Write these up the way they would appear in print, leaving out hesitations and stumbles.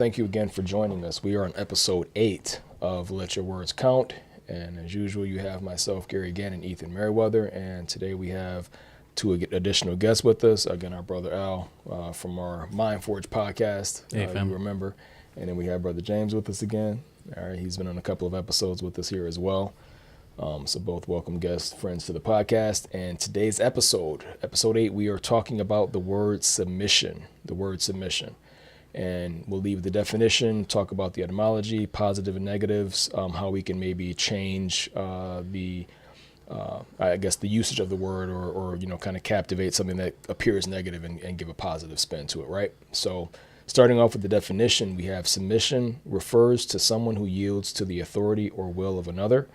Thank you again for joining us. We are on episode 8 of Let Your Words Count. And as usual, you have myself, Gary Gann, and Ethan Merriweather. And today we have two additional guests with us. Again, our brother Al from our Mind Forge podcast. Hey, fam. You remember. And then we have brother James with us again. All right, he's been on a couple of episodes with us here as well. So both welcome guests, friends to the podcast. And today's episode 8, we are talking about the word submission. And we'll leave the definition, talk about the etymology, positive and negatives, how we can maybe change the usage of the word or kind of captivate something that appears negative and give a positive spin to it, right? So starting off with the definition, we have submission refers to someone who yields to the authority or will of another,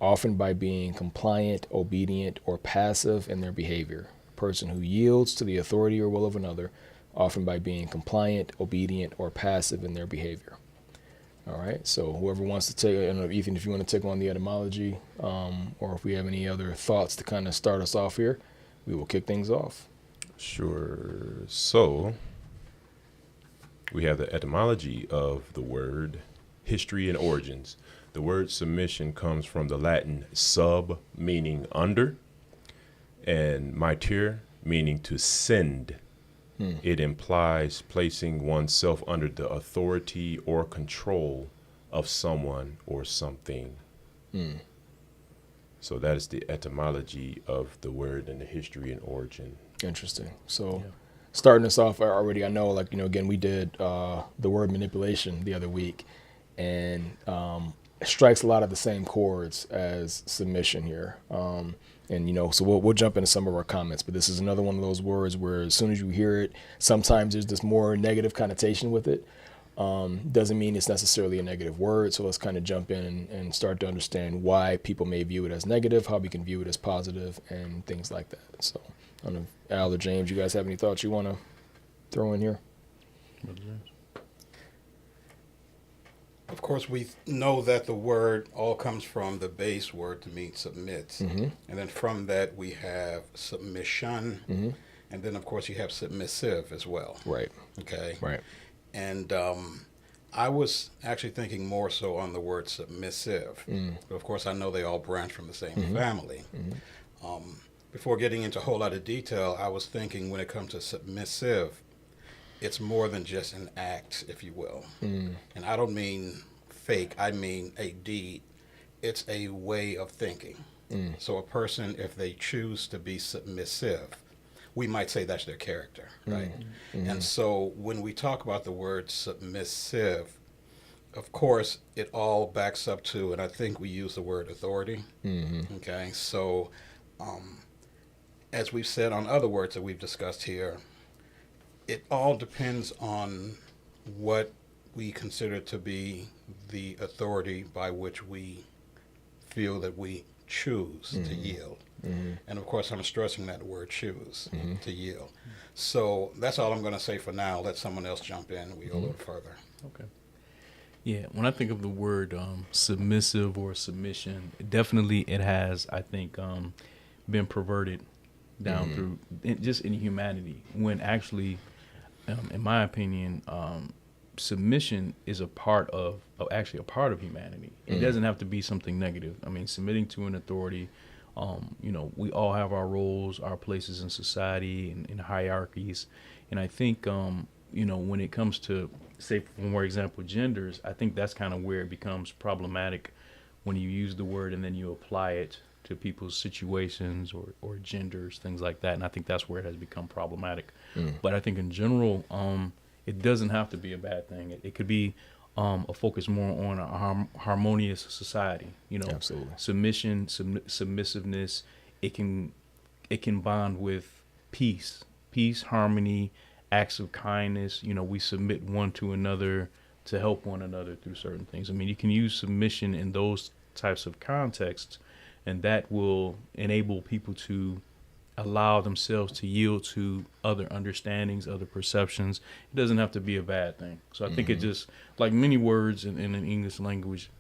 often by being compliant, obedient, or passive in their behavior. A person who yields to the authority or will of another, often by being compliant, obedient, or passive in their behavior. All right, so whoever wants to take, I don't know, Ethan, if you want to take on the etymology, or if we have any other thoughts to kind of start us off here, we will kick things off. Sure. So we have the etymology of the word, history and origins. The word submission comes from the Latin sub, meaning under, and mitere, meaning to send. It implies placing oneself under the authority or control of someone or something. So that is the etymology of the word and the history and origin. Interesting. So starting us off already, I know, again, we did the word manipulation the other week, and it strikes a lot of the same chords as submission here. And, so we'll jump into some of our comments, but this is another one of those words where as soon as you hear it, sometimes there's this more negative connotation with it. Doesn't mean it's necessarily a negative word. So let's kind of jump in and start to understand why people may view it as negative, how we can view it as positive, and things like that. So I don't know, Al or James, you guys have any thoughts you want to throw in here? Of course, we know that the word all comes from the base word to mean submit. Mm-hmm. And then from that, we have submission. Mm-hmm. And then, of course, you have submissive as well. Right. Okay. Right. And I was actually thinking more so on the word submissive. But, of course, I know they all branch from the same family. Before getting into a whole lot of detail, I was thinking when it comes to submissive, it's more than just an act, if you will. And I don't mean fake, I mean a deed. It's a way of thinking. So a person, if they choose to be submissive, we might say that's their character, right? And so when we talk about the word submissive, of course, it all backs up to, and I think we use the word authority. Okay, so as we've said on other words that we've discussed here, it all depends on what we consider to be the authority by which we feel that we choose to yield. And of course, I'm stressing that word choose, to yield. So that's all I'm going to say for now. Let someone else jump in and we go a little further. Okay. Yeah, when I think of the word submissive or submission, it has, I think, been perverted down through just in humanity, when actually, in my opinion, submission is a part of humanity. It doesn't have to be something negative. I mean, submitting to an authority, we all have our roles, our places in society and in hierarchies. And I think, when it comes to, say, for example, genders, I think that's kind of where it becomes problematic when you use the word and then you apply it to people's situations or genders, things like that. And I think that's where it has become problematic. But I think in general, it doesn't have to be a bad thing. It could be a focus more on a harmonious society. Absolutely. Submission, submissiveness. It can bond with peace, harmony, acts of kindness. We submit one to another to help one another through certain things. I mean, you can use submission in those types of contexts, and that will enable people to allow themselves to yield to other understandings, other perceptions. It doesn't have to be a bad thing. So I think it just, like many words in the English language,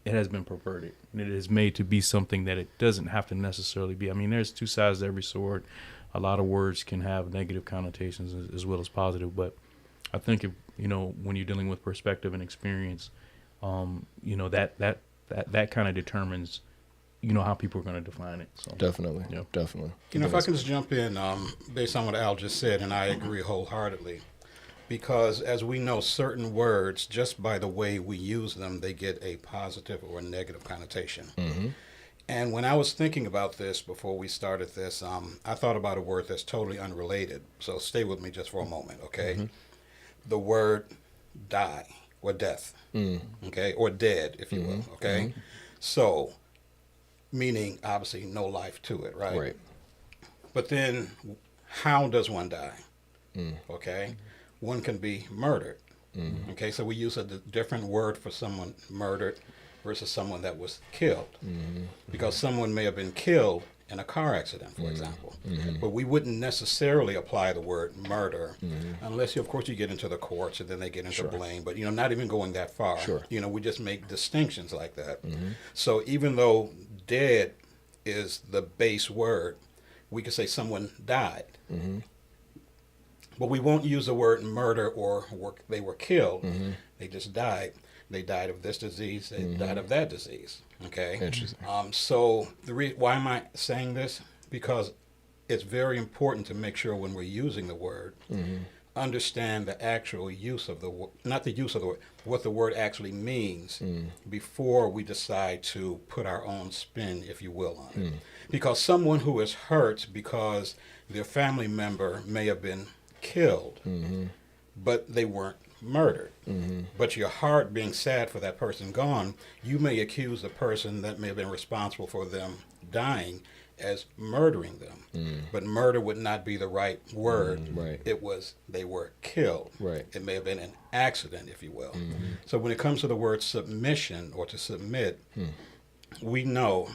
it has been perverted, and it is made to be something that it doesn't have to necessarily be. I mean, there's two sides to every sword. A lot of words can have negative connotations as well as positive, but I think if, when you're dealing with perspective and experience, that kind of determines, how people are going to define it. So Definitely. Yeah. Definitely. If I can just jump in, based on what Al just said, and I agree wholeheartedly, because as we know, certain words, just by the way we use them, they get a positive or a negative connotation. Mm-hmm. And when I was thinking about this before we started this, I thought about a word that's totally unrelated. So stay with me just for a moment, okay? Mm-hmm. The word die or death, okay? Or dead, if you will, okay? Mm-hmm. So, meaning obviously no life to it, right? Right. But then, how does one die? Okay? One can be murdered. Okay, so we use a different word for someone murdered versus someone that was killed. Because someone may have been killed in a car accident, for example. But we wouldn't necessarily apply the word murder unless, of course, you get into the courts and then they get into blame. But, not even going that far. Sure. We just make distinctions like that. So even though dead is the base word, we could say someone died. But we won't use the word murder or they were killed. They just died. They died of this disease. They died of that disease. Okay. Interesting. So why am I saying this? Because it's very important to make sure when we're using the word, understand the actual use of the word, not the use of the word, what the word actually means before we decide to put our own spin, if you will, on it. Because someone who is hurt because their family member may have been killed, but they weren't murdered. But your heart being sad for that person gone, you may accuse the person that may have been responsible for them dying as murdering them. But murder would not be the right word. Right. It was they were killed. Right. It may have been an accident, if you will. So when it comes to the word submission or to submit, we know,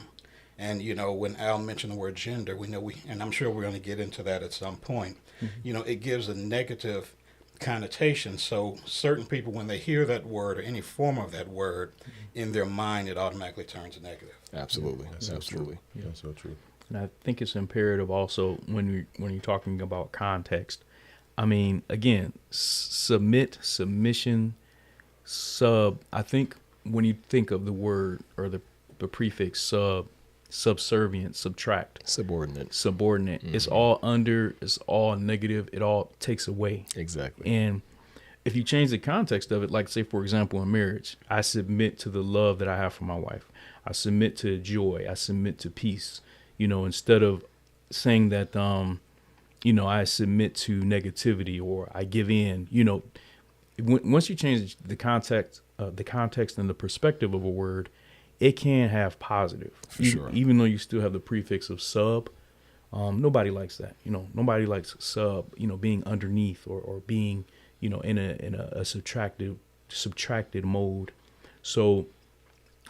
and when Al mentioned the word gender, we know and I'm sure we're going to get into that at some point. It gives a negative connotation. So certain people, when they hear that word or any form of that word, in their mind, it automatically turns negative. Absolutely. Absolutely. Yeah, that's so true. And I think it's imperative also when you're talking about context. I mean, again, submission, sub. I think when you think of the word or the prefix subservient, subtract, subordinate, it's all under, it's all negative. It all takes away. Exactly. And if you change the context of it, like say, for example, in marriage, I submit to the love that I have for my wife. I submit to joy. I submit to peace. Instead of saying that, I submit to negativity or I give in, once you change the context and the perspective of a word, it can have positive. For sure. Even though you still have the prefix of sub, nobody likes that. Nobody likes sub, being underneath or being, in a subtracted mode. So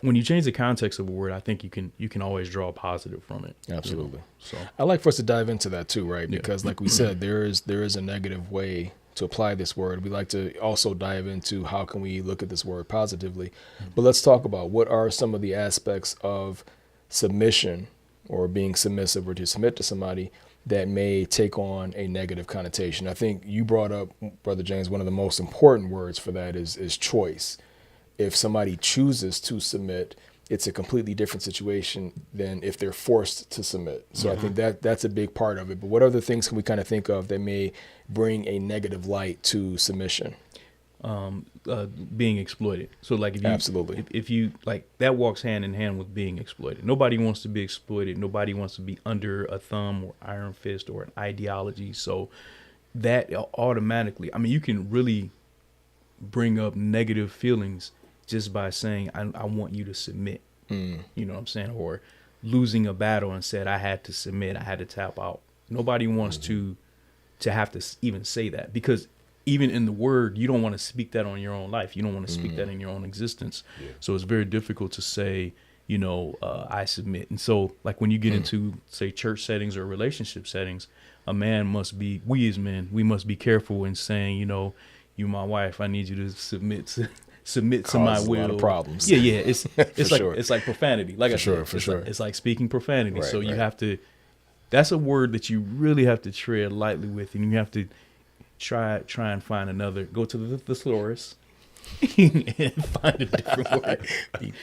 when you change the context of a word, I think you can always draw a positive from it. Absolutely. So I like for us to dive into that too, right? Because like we said, there is a negative way to apply this word. We like to also dive into how can we look at this word positively. But let's talk about what are some of the aspects of submission or being submissive or to submit to somebody that may take on a negative connotation. I think you brought up, Brother James, one of the most important words for that is choice. If somebody chooses to submit, it's a completely different situation than if they're forced to submit. So I think that's a big part of it. But what other things can we kind of think of that may bring a negative light to submission? Being exploited. So like if you, absolutely, if you like that walks hand in hand with being exploited. Nobody wants to be exploited. Nobody wants to be under a thumb or iron fist or an ideology. So that automatically, you can really bring up negative feelings just by saying, I want you to submit. You know what I'm saying? Or losing a battle and said, I had to submit. I had to tap out. Nobody wants to have to even say that, because even in the word, you don't want to speak that on your own life. You don't want to speak that in your own existence. Yeah. So it's very difficult to say, I submit. And so like when you get into, say, church settings or relationship settings, we as men, we must be careful in saying, you my wife, I need you to submit to my will. A lot of problems. Yeah. It's like sure. It's like profanity. Like it's like speaking profanity. Right, so you have to. That's a word that you really have to tread lightly with, and you have to try and find another. Go to the thesaurus and find a different word.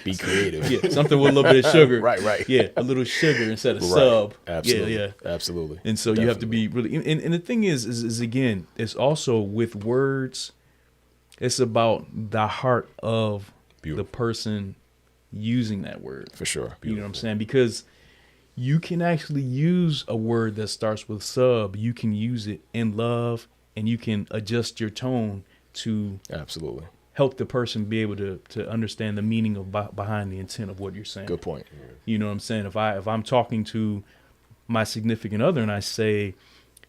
Be creative. Yeah, something with a little bit of sugar. Right. Yeah, a little sugar instead of Right. sub. Absolutely. Yeah. Absolutely. And so you have to be really. And the thing is again, it's also with words. It's about the heart of Beautiful. the person using that word. For sure. You know what I'm saying? Because you can actually use a word that starts with sub. You can use it in love, and you can adjust your tone to Absolutely. help the person be able to understand the meaning of behind the intent of what you're saying. Good point. You know what I'm saying? If I'm talking to my significant other and I say,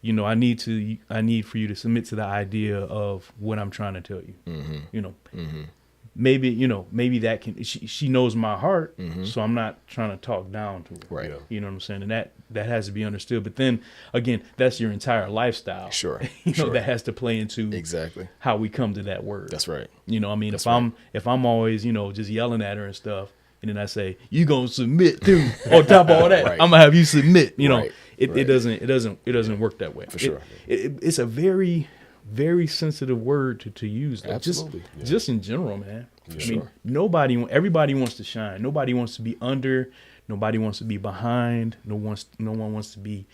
you know, I need for you to submit to the idea of what I'm trying to tell you. Mm-hmm. You know, Mm-hmm. maybe that can, she knows my heart, Mhm. so I'm not trying to talk down to her. Right. Yeah. You know what I'm saying? And that has to be understood. But then again, that's your entire lifestyle. Sure. You know, Sure. that has to play into Exactly. how we come to that word. That's right. You know, I mean, That's if I'm always, you know, just yelling at her and stuff, and then I say, you gonna submit too, on top of all that, Right. I'm gonna have you submit, you know, Right. it Right. doesn't work that way. For sure. It's a very, very sensitive word to use. Though. Absolutely. Just in general, man. Yeah. I mean, Sure. everybody wants to shine. Nobody wants to be under. Nobody wants to be behind. No one wants to be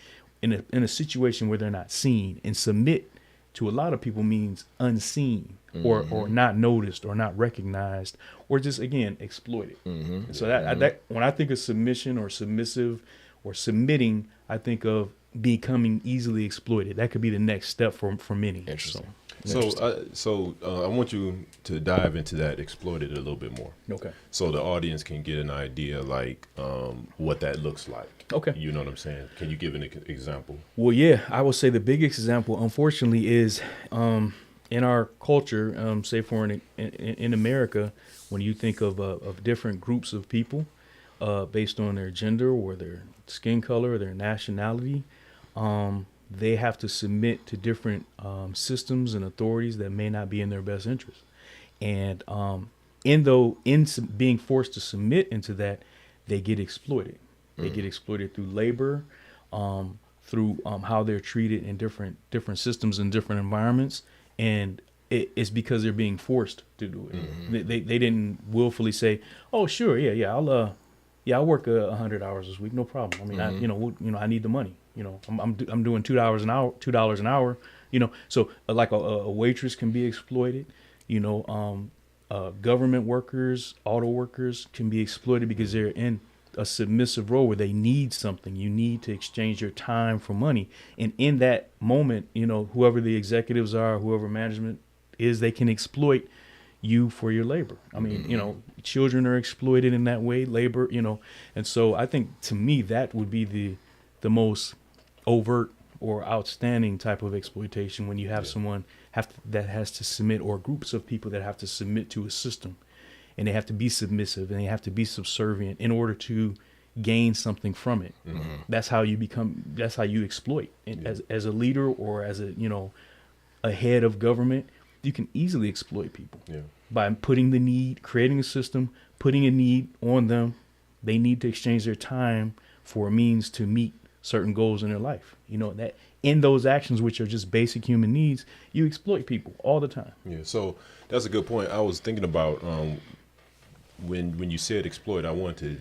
in a situation where they're not seen. And submit to a lot of people means unseen or not noticed or not recognized or just, again, exploited. Mm-hmm. So that when I think of submission or submissive or submitting, I think of becoming easily exploited. That could be the next step for many. Interesting. So I want you to dive into that, exploited a little bit more, Okay. so the audience can get an idea, like what that looks like. Okay. You know what I'm saying? Can you give an example? Well, yeah, I would say the biggest example, unfortunately, is in our culture, say in America, when you think of different groups of people based on their gender or their skin color or their nationality, they have to submit to different systems and authorities that may not be in their best interest. And being forced to submit into that, they get exploited. They get exploited through labor, through how they're treated in different systems and different environments, and it's because they're being forced to do it. Mm-hmm. They didn't willfully say, "Oh, sure, yeah, I'll work 100 hours this week, no problem." I mean, Mm-hmm. I need the money. You know, I'm doing $2 an hour. You know, so like a waitress can be exploited. You know, government workers, auto workers can be exploited because they're in a submissive role where they need something. You need to exchange your time for money. And in that moment, you know, whoever the executives are, whoever management is, they can exploit you for your labor. I mean, you know, children are exploited in that way, labor, you know. And so I think to me, that would be the most overt or outstanding type of exploitation, when you have someone that has to submit, or groups of people that have to submit to a system. And they have to be submissive and they have to be subservient in order to gain something from it. Mm-hmm. That's how you exploit. And as a leader or as a head of government, you can easily exploit people by creating a system, putting a need on them. They need to exchange their time for a means to meet certain goals in their life. You know, that in those actions, which are just basic human needs, you exploit people all the time. Yeah. So that's a good point. I was thinking about when you said exploit, I wanted to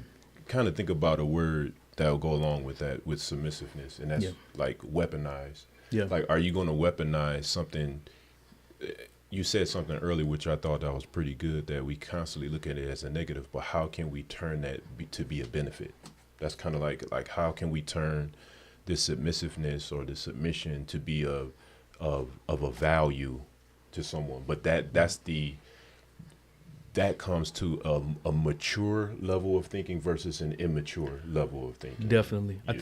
kind of think about a word that will go along with that, with submissiveness, and that's like weaponize. Yeah. Like, are you going to weaponize something? You said something earlier, which I thought that was pretty good, that we constantly look at it as a negative, but how can we turn that to be a benefit? That's kind of like how can we turn this submissiveness or the submission to be of a value to someone? But that comes to a mature level of thinking versus an immature level of thinking. Definitely. I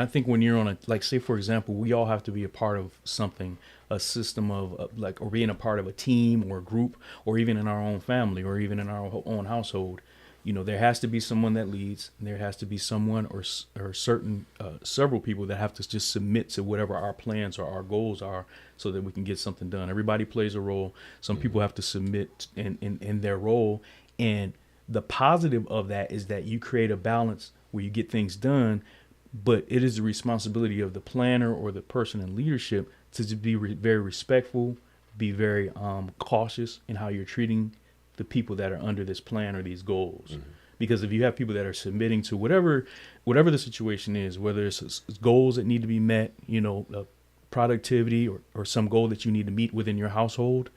think when you're on say, for example, we all have to be a part of something, a system of or being a part of a team or a group, or even in our own family or even in our own household. You know, there has to be someone that leads, and there has to be someone or several people that have to just submit to whatever our plans or our goals are, so that we can get something done. Everybody plays a role. Some people have to submit in their role. And the positive of that is that you create a balance where you get things done, but it is the responsibility of the planner or the person in leadership to just be very respectful, be very cautious in how you're treating the people that are under this plan or these goals. Because if you have people that are submitting to whatever the situation is, whether it's goals that need to be met, productivity or some goal that you need to meet within your household,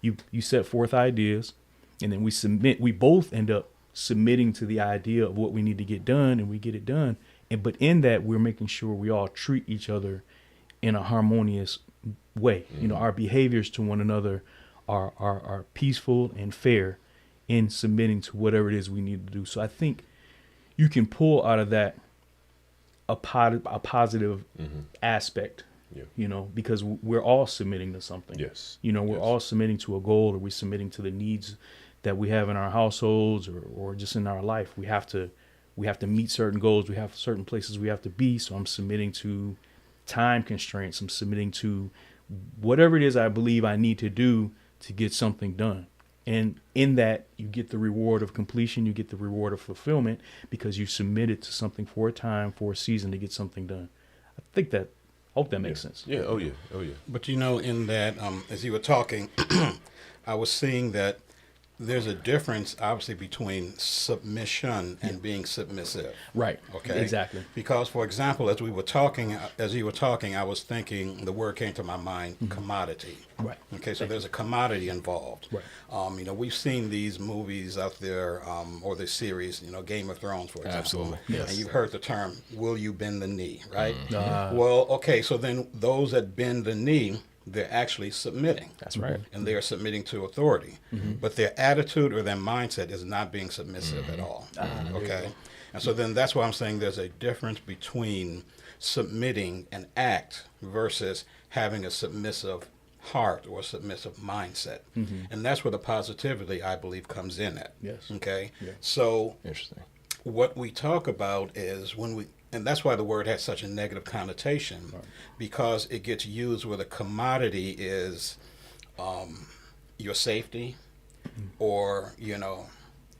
you set forth ideas, and then we both end up submitting to the idea of what we need to get done, and we get it done. But in that, we're making sure we all treat each other in a harmonious way. Our behaviors to one another are peaceful and fair in submitting to whatever it is we need to do. So I think you can pull out of that a positive aspect, because we're all submitting to something. Yes. We're all submitting to a goal, or we're submitting to the needs that we have in our households or just in our life. We have to meet certain goals. We have certain places we have to be. So I'm submitting to time constraints. I'm submitting to whatever it is I believe I need to do to get something done. And in that, you get the reward of completion. You get the reward of fulfillment because you submitted to something for a time, for a season to get something done. I hope that makes sense. Yeah. Oh, yeah. But in that, as you were talking, I was seeing that there's a difference, obviously, between submission and being submissive. Right. Okay. Exactly. Because, for example, as you were talking, I was thinking, the word came to my mind, commodity. Right. Okay. So there's a commodity involved. Right. We've seen these movies out there, or the series, Game of Thrones, for example. Absolutely. Yes. And you've heard the term, will you bend the knee, right? Mm-hmm. Well, okay. So then those that bend the knee, they're actually submitting. That's right. And they are submitting to authority. But their attitude or their mindset is not being submissive at all. Okay? And so then that's why I'm saying there's a difference between submitting an act versus having a submissive heart or a submissive mindset. And that's where the positivity, I believe, comes in at. Yes. Okay? Yeah. So Interesting. what we talk about is and that's why the word has such a negative connotation, because it gets used where the commodity is your safety, or,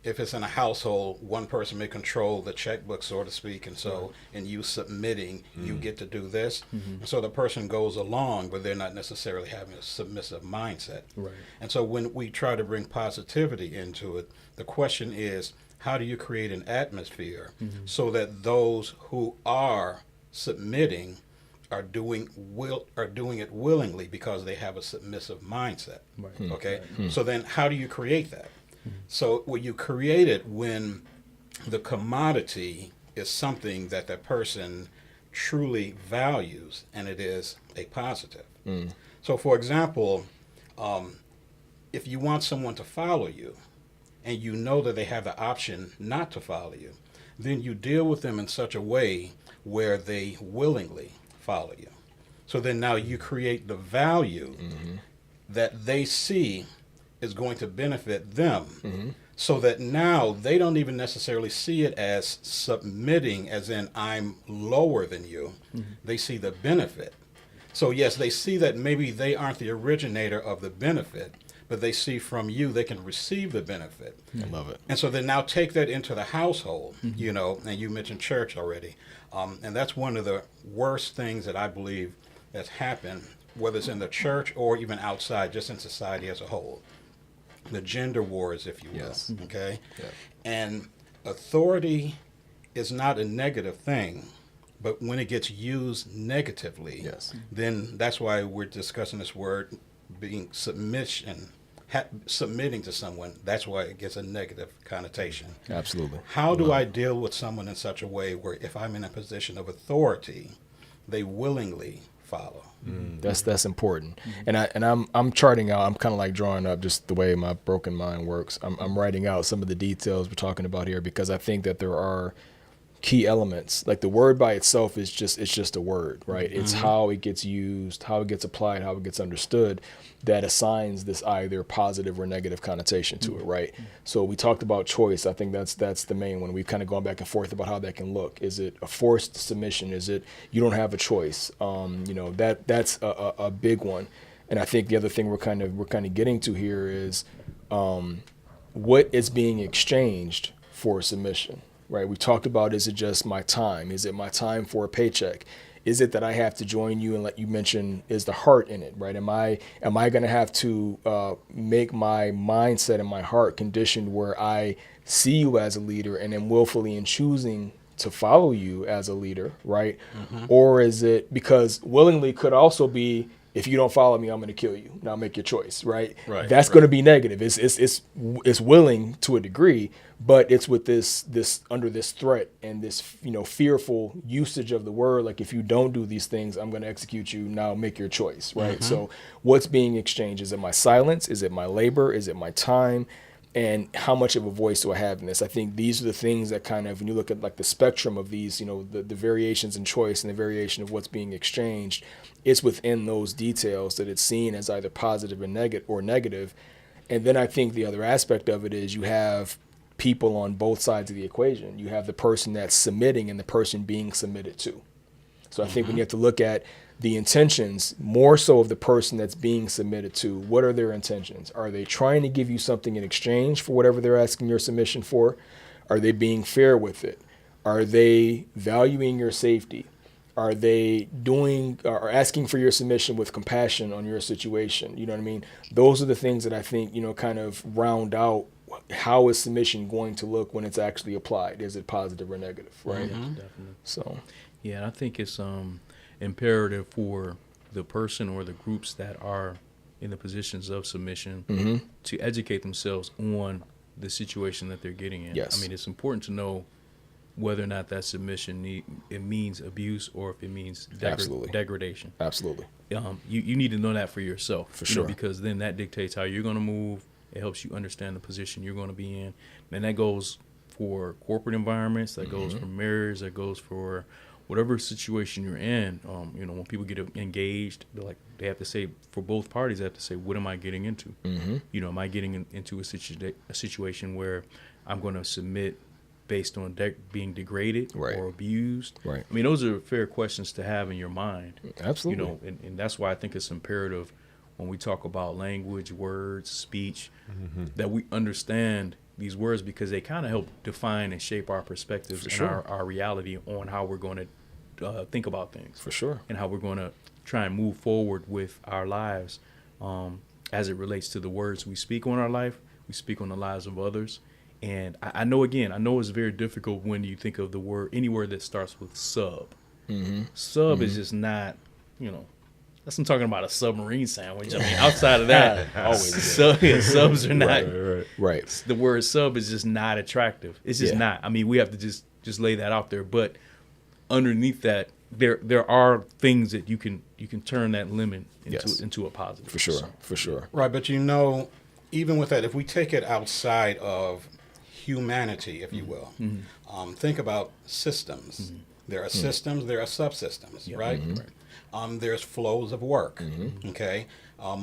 if it's in a household, one person may control the checkbook, so to speak, and so in you submitting, you get to do this. And so the person goes along, but they're not necessarily having a submissive mindset. Right. And so when we try to bring positivity into it, the question is, how do you create an atmosphere so that those who are submitting are doing it willingly because they have a submissive mindset? Right. Okay. So then, how do you create that? So you create it when the commodity is something that the person truly values, and it is a positive. So, for example, if you want someone to follow you, and you know that they have the option not to follow you, then you deal with them in such a way where they willingly follow you. So then now you create the value that they see is going to benefit them, so that now they don't even necessarily see it as submitting, as in I'm lower than you. They see the benefit. So yes, they see that maybe they aren't the originator of the benefit, but they see from you they can receive the benefit. I love it. And so then now take that into the household, and you mentioned church already. And that's one of the worst things that I believe that's happened, whether it's in the church or even outside, just in society as a whole. The gender wars, if you will. Yes. Okay? Yeah. And authority is not a negative thing, but when it gets used negatively, Yes. then that's why we're discussing this word being submitting to someone. That's why it gets a negative connotation. Absolutely. How do I deal with someone in such a way where if I'm in a position of authority, they willingly follow? That's important. And I'm charting out. I'm kind of like drawing up just the way my broken mind works. I'm writing out some of the details we're talking about here, because I think that there are key elements. Like the word by itself is just a word, right? It's how it gets used, how it gets applied, how it gets understood, that assigns this either positive or negative connotation to it, right? So we talked about choice. I think that's the main one. We've kind of gone back and forth about how that can look. Is it a forced submission? Is it you don't have a choice? That's a big one. And I think the other thing we're kind of getting to here is what is being exchanged for submission. Right, we talked about, is it just my time? Is it my time for a paycheck? Is it that I have to join you and let you mention, is the heart in it, right? Am I going to have to make my mindset and my heart conditioned where I see you as a leader and am willfully in choosing to follow you as a leader, right? Or is it, because willingly could also be, if you don't follow me, I'm going to kill you. Now make your choice, right? Right, That's right. going to be negative. It's willing to a degree, but it's with this under this threat and this fearful usage of the word. Like, if you don't do these things, I'm going to execute you. Now make your choice, right? So what's being exchanged? Is it my silence? Is it my labor? Is it my time? And how much of a voice do I have in this? I think these are the things that kind of, when you look at like the spectrum of these, the variations in choice and the variation of what's being exchanged, it's within those details that it's seen as either positive or negative. And then I think the other aspect of it is you have people on both sides of the equation. You have the person that's submitting and the person being submitted to. So I think when you have to look at the intentions, more so of the person that's being submitted to, what are their intentions? Are they trying to give you something in exchange for whatever they're asking your submission for? Are they being fair with it? Are they valuing your safety? Are they doing or asking for your submission with compassion on your situation? You know what I mean? Those are the things that I think, kind of round out how is submission going to look when it's actually applied. Is it positive or negative, right? Definitely. So, Yeah, and I think it's imperative for the person or the groups that are in the positions of submission to educate themselves on the situation that they're getting in. Yes. I mean, it's important to know whether or not that submission it means abuse or if it means Absolutely. degradation. absolutely. You need to know that for yourself. For sure. Because then that dictates how you're going to move. It helps you understand the position you're going to be in. And that goes for corporate environments, that goes for marriage, that goes for whatever situation you're in. When people get engaged, they have to say, for both parties, they have to say, what am I getting into? Am I getting into a situation where I'm going to submit based on being degraded Right. or abused? Right. I mean, those are fair questions to have in your mind. Absolutely. And that's why I think it's imperative when we talk about language, words, speech, that we understand these words, because they kind of help define and shape our perspectives For and sure. our reality on how we're going to think about things. For sure. And how we're going to try and move forward with our lives as it relates to the words we speak on our life, we speak on the lives of others. And I know it's very difficult when you think of the word, any word that starts with sub. Sub is just not, that's I'm talking about a submarine sandwich. I mean, outside of that, subs are not. Right. The word sub is just not attractive. It's just not. I mean, we have to just lay that out there. But underneath that, there are things that you can turn that limit into a positive. For sure. For sure. Right, but even with that, if we take it outside of humanity, if you will, think about systems. There are systems, there are subsystems, right? There's flows of work, okay,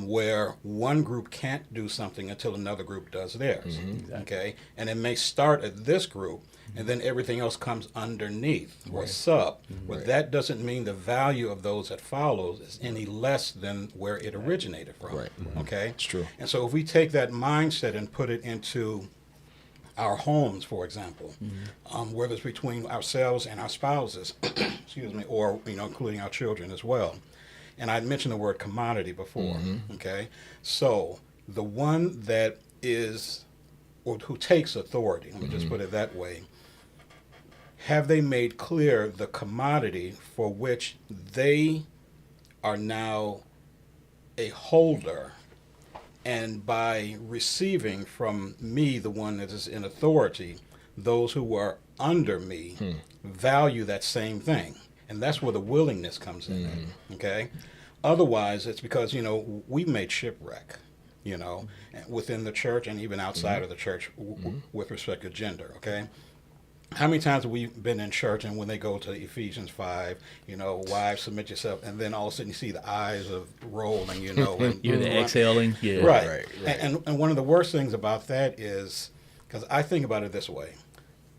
where one group can't do something until another group does theirs, okay? And it may start at this group, and then everything else comes underneath or sub. But that doesn't mean the value of those that follows is any less than where it originated from, okay? It's true. And so if we take that mindset and put it into our homes, for example, whether it's between ourselves and our spouses, excuse me, or including our children as well. And I mentioned the word commodity before. Okay, so the one that is, or who takes authority, let me just put it that way. Have they made clear the commodity for which they are now a holder? And by receiving from me, the one that is in authority, those who are under me value that same thing. And that's where the willingness comes in, okay? Otherwise, it's because, we've made shipwreck, within the church and even outside of the church with respect to gender, okay? How many times have we been in church and when they go to Ephesians 5, wives, submit yourself, and then all of a sudden you see the eyes of rolling, and You're the exhaling. Yeah. Right. And one of the worst things about that is, because I think about it this way,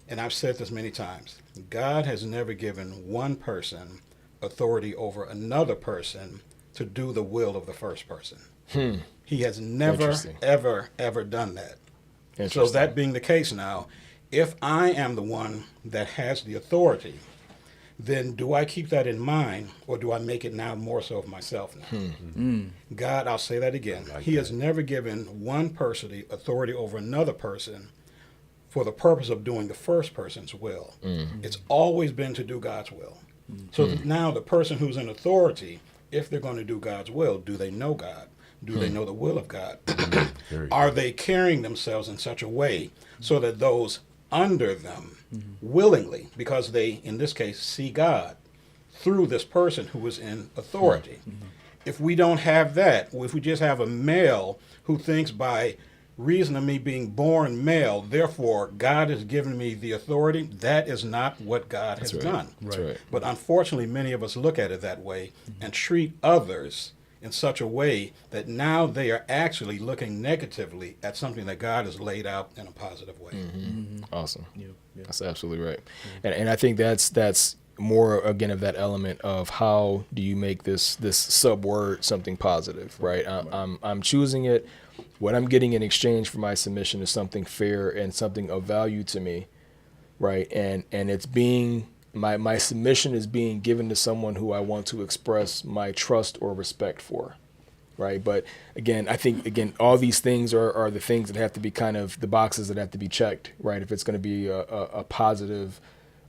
and I've said this many times, God has never given one person authority over another person to do the will of the first person. He has never, ever done that. So that being the case now, if I am the one that has the authority, then do I keep that in mind, or do I make it now more so of myself now? God, I'll say that again. He has never given one person the authority over another person for the purpose of doing the first person's will. It's always been to do God's will. So that now the person who's in authority, if they're going to do God's will, do they know God? Do they know the will of God? Are they carrying themselves in such a way so that those under them willingly, because they, in this case, see God through this person who is in authority? If we don't have that, if we just have a male who thinks by reason of me being born male, therefore God has given me the authority, that is not what God has done. That's right. But unfortunately, many of us look at it that way and treat others in such a way that now they are actually looking negatively at something that God has laid out in a positive way. Awesome. Yeah. That's absolutely right. And I think that's more, again, of that element of how do you make this sub word something positive, right? I'm choosing it. What I'm getting in exchange for my submission is something fair and something of value to me, right? And it's being, my submission is being given to someone who I want to express my trust or respect for, right? But again, I think, all these things are the things that have to be kind of the boxes that have to be checked, right? If it's going to be a positive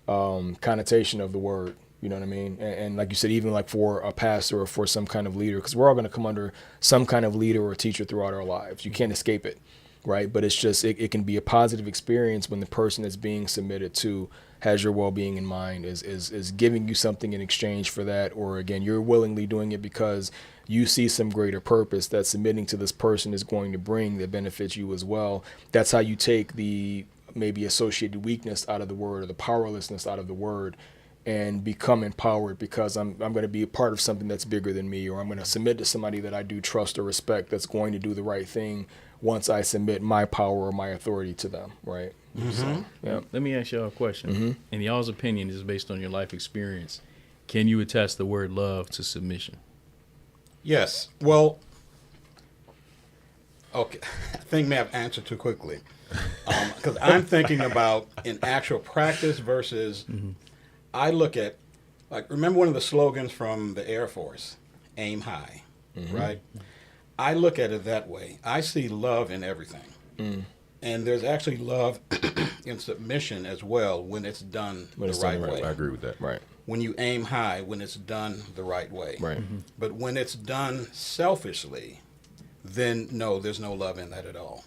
connotation of the word, you know what I mean? And like you said, even like for a pastor or for some kind of leader, because we're all going to come under some kind of leader or teacher throughout our lives. You can't escape it, right? But it's just, it can be a positive experience when the person that's being submitted to has your well-being in mind, is giving you something in exchange for that. Or again, you're willingly doing it because you see some greater purpose that submitting to this person is going to bring that benefits you as well. That's how you take the maybe associated weakness out of the word or the powerlessness out of the word and become empowered because I'm going to be a part of something that's bigger than me, or I'm going to submit to somebody that I do trust or respect that's going to do the right thing once I submit my power or my authority to them, right? So, yeah. Let me ask y'all a question. And y'all's opinion is based on your life experience. Can you attach the word love to submission? Yes. Well, okay. I think may have answered too quickly. Because I'm thinking about in actual practice versus, I look at, like, remember one of the slogans from the Air Force, aim high, right? I look at it that way. I see love in everything. And there's actually love in submission as well when it's done the right way. I agree with that. Right. When you aim high, when it's done the right way. Right. But when it's done selfishly, then no, there's no love in that at all.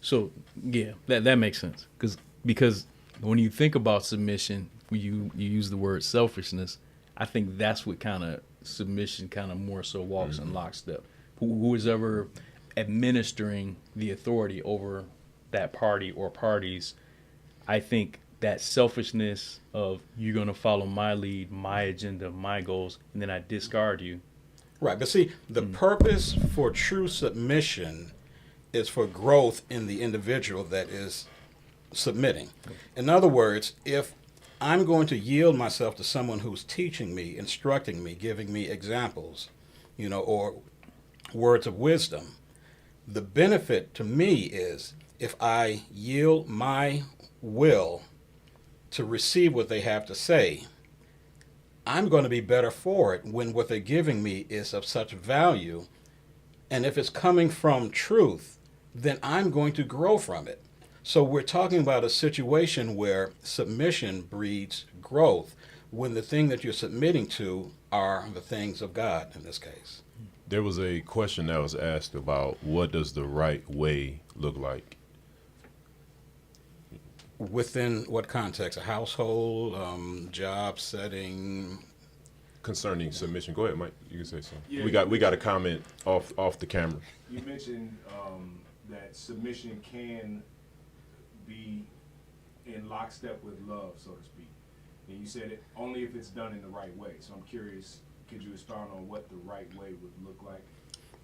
So, yeah, that makes sense. Because when you think about submission, you use the word selfishness, I think that's what kind of submission kind of more so walks in lockstep. Who is ever administering the authority over that party or parties, I think that selfishness of you're going to follow my lead, my agenda, my goals, and then I discard you. Right. But see, the purpose for true submission is for growth in the individual that is submitting. In other words, if I'm going to yield myself to someone who's teaching me, instructing me, giving me examples, or words of wisdom, the benefit to me is if I yield my will to receive what they have to say, I'm going to be better for it when what they're giving me is of such value. And if it's coming from truth, then I'm going to grow from it. So we're talking about a situation where submission breeds growth when the thing that you're submitting to are the things of God in this case. There was a question that was asked about what does the right way look like? Within what context? A household, job setting? Concerning submission. Go ahead, Mike. You can say something. Yeah. We got a comment off the camera. You mentioned that submission can be in lockstep with love, so to speak. And you said it only if it's done in the right way. So I'm curious, could you expound on what the right way would look like?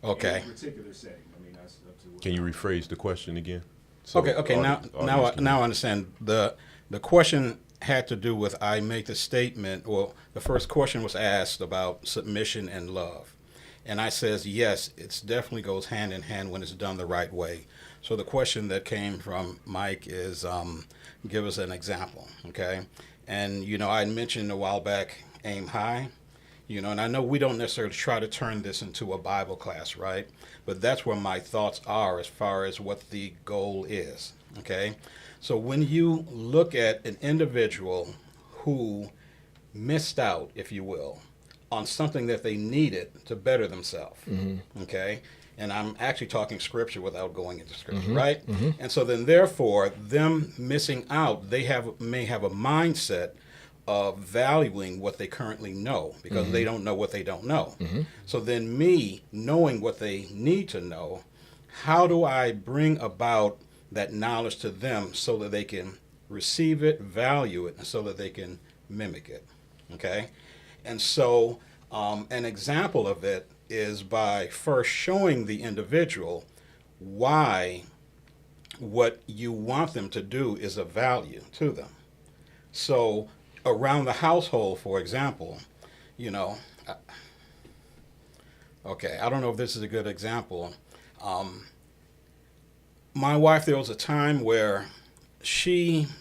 Okay. In a particular setting. I mean, that's up to what. Can you rephrase the question again? So Okay. Now I understand. The question had to do with I make the statement. Well, the first question was asked about submission and love, And I says, yes, it definitely goes hand in hand when it's done the right way. So the question that came from Mike is, give us an example, okay? And, I mentioned a while back, aim high, and I know we don't necessarily try to turn this into a Bible class, right? But that's where my thoughts are as far as what the goal is, okay? So when you look at an individual who missed out, if you will, on something that they needed to better themselves, okay? And I'm actually talking scripture without going into scripture, right? And so then therefore, them missing out, they may have a mindset of valuing what they currently know because they don't know what they don't know. So then me knowing what they need to know, how do I bring about that knowledge to them so that they can receive it, value it, and so that they can mimic it, okay? And so an example of it is by first showing the individual why what you want them to do is of value to them. So around the household, for example, okay, I don't know if this is a good example. My wife, there was a time where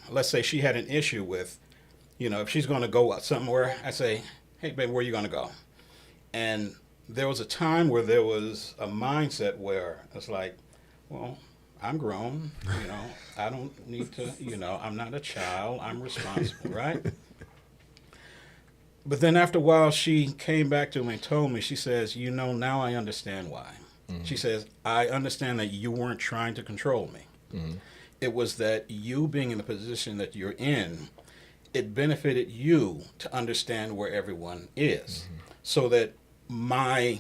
let's say she had an issue with, if she's going to go somewhere, I say, hey, babe, where are you going to go? And there was a time where there was a mindset where it's like, well, I'm grown, I don't need to, I'm not a child, I'm responsible, right? But then after a while, she came back to me and told me, she says, now I understand why. She says, I understand that you weren't trying to control me. It was that you being in the position that you're in, it benefited you to understand where everyone is. So that my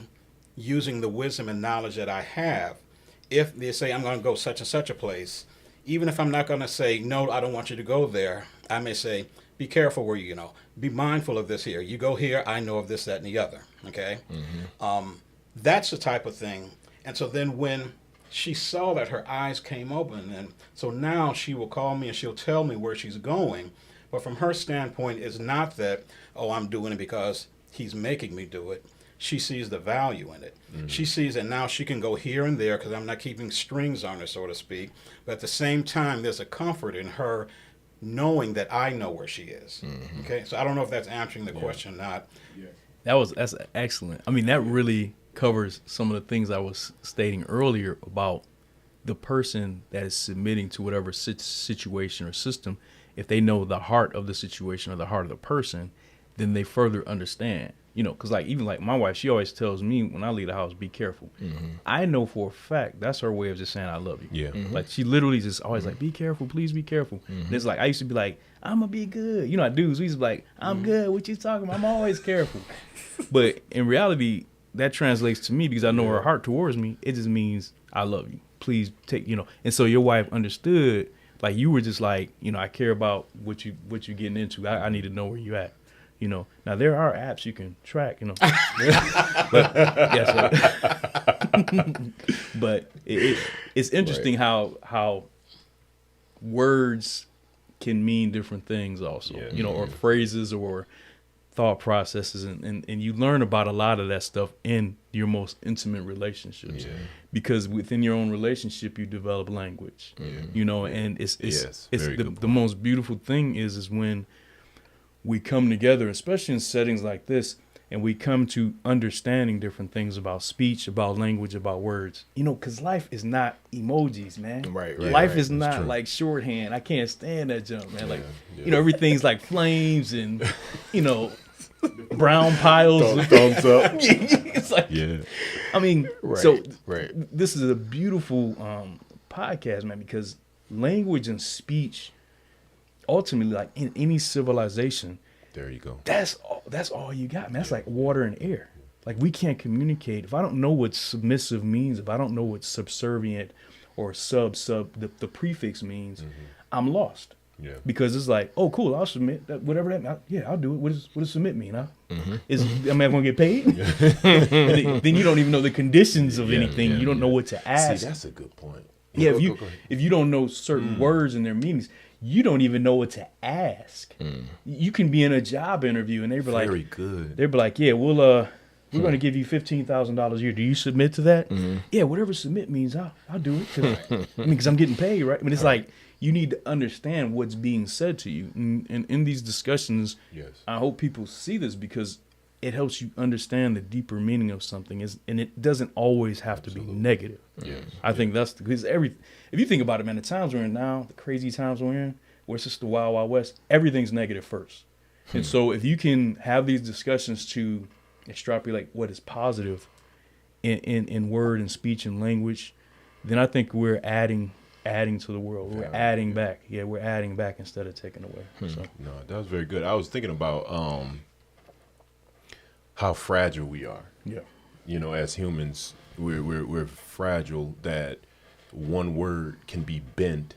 using the wisdom and knowledge that I have, if they say I'm going to go such and such a place, even if I'm not going to say, no, I don't want you to go there, I may say, be careful where be mindful of this here. You go here, I know of this, that, and the other, okay? That's the type of thing. And so then when she saw that, her eyes came open, and so now she will call me and she'll tell me where she's going. But from her standpoint, it's not that, oh, I'm doing it because he's making me do it. She sees the value in it. She sees that now she can go here and there because I'm not keeping strings on her, so to speak. But at the same time, there's a comfort in her knowing that I know where she is. Okay, so I don't know if that's answering the question or not. That's excellent. I mean, that really covers some of the things I was stating earlier about the person that is submitting to whatever situation or system. If they know the heart of the situation or the heart of the person, then they further understand. Because even my wife, she always tells me when I leave the house, be careful. I know for a fact that's her way of just saying I love you. Yeah. Like she literally just always like, be careful, please be careful. And it's like I used to be like, I'm gonna be good. Dudes, we used to be like, I'm good. What you talking about? I'm always careful. But in reality, that translates to me because I know her heart towards me. It just means I love you. Please take. And so your wife understood. Like you were just like, I care about what you getting into. I need to know where you at. Now there are apps you can track, but but it's interesting how words can mean different things also, or phrases or thought processes. And you learn about a lot of that stuff in your most intimate relationships because within your own relationship, you develop language, and it's the most beautiful thing is when we come together, especially in settings like this, and we come to understanding different things about speech, about language, about words. Because life is not emojis, man. Right. Life is not like shorthand. I can't stand that junk, man. Everything's like flames and, brown piles. Thumbs up. It's like, I mean, this is a beautiful podcast, man, because language and speech, ultimately, like in any civilization, there you go. That's all you got, man. That's like water and air. Like we can't communicate if I don't know what submissive means. If I don't know what subservient or the prefix means, I'm lost. Yeah. Because it's like, oh, cool, I'll submit that, whatever that. I'll do it. What does submit mean? Am I going to get paid? then you don't even know the conditions of anything. You don't know what to ask. See, that's a good point. Yeah, if you don't know certain words and their meanings, you don't even know what to ask. You can be in a job interview and they be like, very good. They be like, yeah, we'll We're going to give you $15,000 a year. Do you submit to that? Yeah, whatever submit means, I'll do it. Because I'm getting paid, right? I mean, it's like you need to understand what's being said to you. And in these discussions, Yes. I hope people see this because it helps you understand the deeper meaning of something. And it doesn't always have to be negative. Yes. I think that's because if you think about it, man, the times we're in now, the crazy times we're in, where it's just the wild, wild west, everything's negative first. And so if you can have these discussions to extrapolate what is positive in word and speech and language, then I think we're adding to the world. We're adding back. Yeah, we're adding back instead of taking away. So. No, that was very good. I was thinking about how fragile we are. Yeah. You know, as humans, we're fragile, that one word can be bent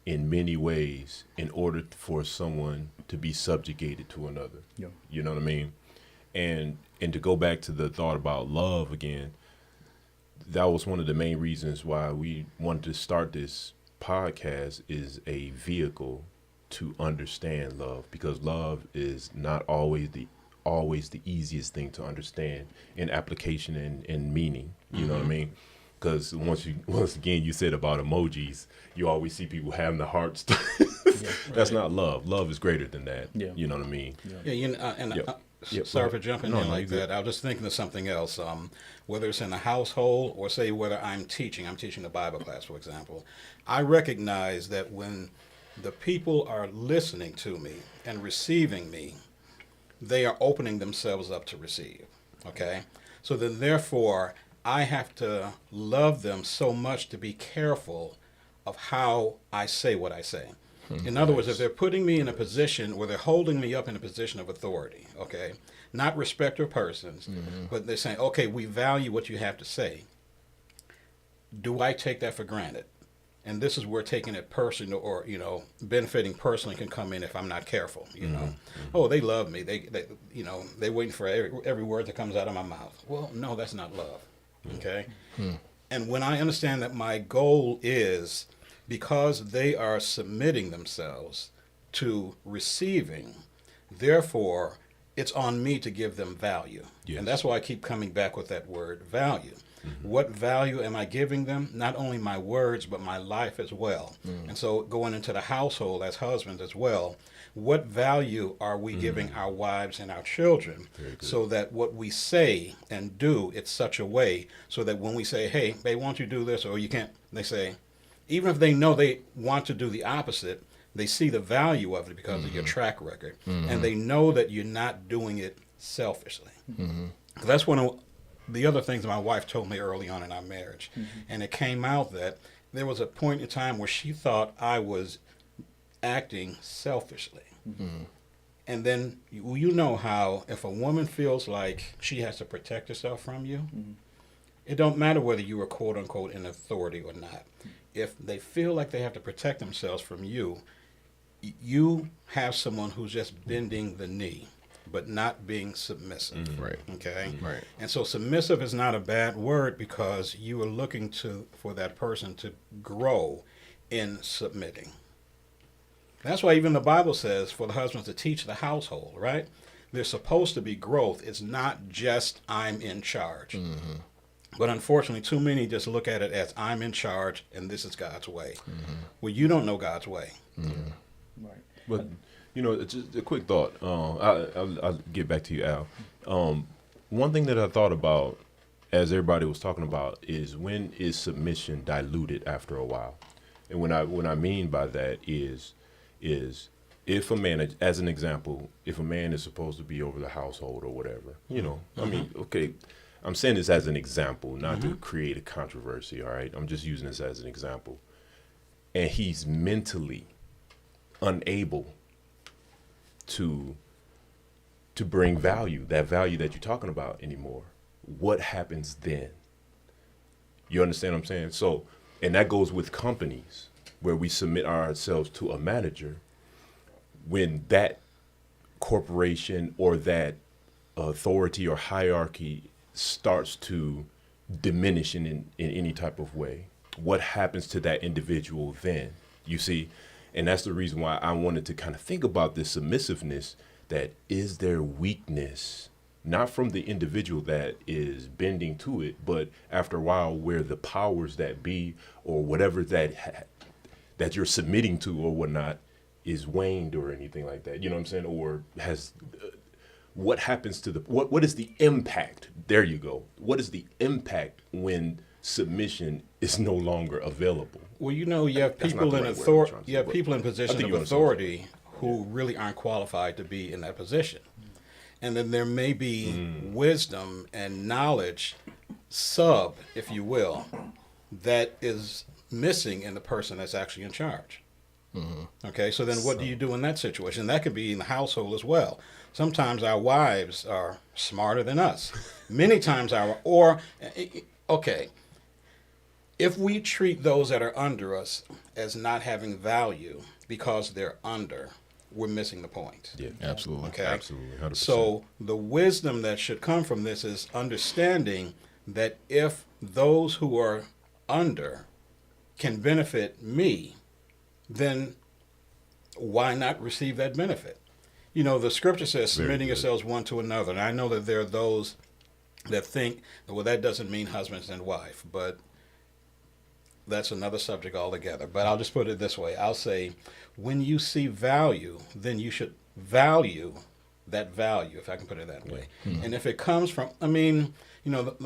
in many ways in order for someone to be subjugated to another. Yeah. You know what I mean? And to go back to the thought about love again, that was one of the main reasons why we wanted to start this podcast, is a vehicle to understand love, because love is not always the easiest thing to understand in application and meaning. You know what I mean? Because once again you said about emojis, you always see people having the hearts. That's not love. Love is greater than that. Yeah. You know what I mean? Yeah, you know, and Yep. sorry for jumping in like you're that. good. I was just thinking of something else. Whether it's in a household or say whether I'm teaching a Bible class, for example, I recognize that when the people are listening to me and receiving me, they are opening themselves up to receive. Okay? So then therefore, I have to love them so much to be careful of how I say what I say. In other words, if they're putting me in a position where they're holding me up in a position of authority, okay, not respect of persons, but they're saying, okay, we value what you have to say. Do I take that for granted? And this is where taking it personal or, benefiting personally can come in if I'm not careful, Oh, they love me. They're waiting for every word that comes out of my mouth. Well, no, that's not love, okay? And when I understand that my goal is, because they are submitting themselves to receiving, therefore, it's on me to give them value. Yes. And that's why I keep coming back with that word value. What value am I giving them? Not only my words, but my life as well. And so going into the household as husbands as well, what value are we giving our wives and our children so that what we say and do, it's such a way so that when we say, hey, babe, won't you do this? Or you can't, they say, even if they know they want to do the opposite, they see the value of it because of your track record. And they know that you're not doing it selfishly. That's one of the other things my wife told me early on in our marriage. And it came out that there was a point in time where she thought I was acting selfishly. And then you know how if a woman feels like she has to protect herself from you, it don't matter whether you are quote unquote in authority or not. If they feel like they have to protect themselves from you, you have someone who's just bending the knee, but not being submissive. Right. Okay? Right. And so submissive is not a bad word because you are looking for that person to grow in submitting. That's why even the Bible says for the husbands to teach the household, right? There's supposed to be growth. It's not just I'm in charge. But unfortunately, too many just look at it as I'm in charge and this is God's way. Well, you don't know God's way. Right. But, just a quick thought. I'll get back to you, Al. One thing that I thought about as everybody was talking about is, when is submission diluted after a while? And what I mean by that is if a man, as an example, if a man is supposed to be over the household or whatever, I mean, okay, I'm saying this as an example, not to create a controversy, all right? I'm just using this as an example. And he's mentally unable to bring value, that value that you're talking about anymore. What happens then? You understand what I'm saying? So, and that goes with companies where we submit ourselves to a manager. When that corporation or that authority or hierarchy starts to diminish in any type of way, what happens to that individual then? You see? And that's the reason why I wanted to kind of think about this submissiveness, that is there weakness not from the individual that is bending to it, but after a while where the powers that be or whatever that you're submitting to or whatnot is waned or anything like that. You know what I'm saying? Or has what happens to what is the impact? There you go. What is the impact when submission is no longer available? Well, you know, you have That's people not the in right word I'm authority. trying to You have say, people in but I position think of you understand what I'm saying. authority who really aren't qualified to be in that position, and then there may be wisdom and knowledge, if you will, that is missing in the person that's actually in charge. Okay, so then what do you do in that situation? That could be in the household as well. Sometimes our wives are smarter than us. Many times if we treat those that are under us as not having value because they're under, we're missing the point. Yeah, Absolutely. Okay. absolutely, 100%. So the wisdom that should come from this is understanding that if those who are under can benefit me, then why not receive that benefit? You know, the scripture says, Very submitting good. yourselves one to another. And I know that there are those that think, well, that doesn't mean husbands and wife, but that's another subject altogether. But I'll just put it this way. I'll say, when you see value, then you should value that value, if I can put it that way. And if it comes from, I mean, you know,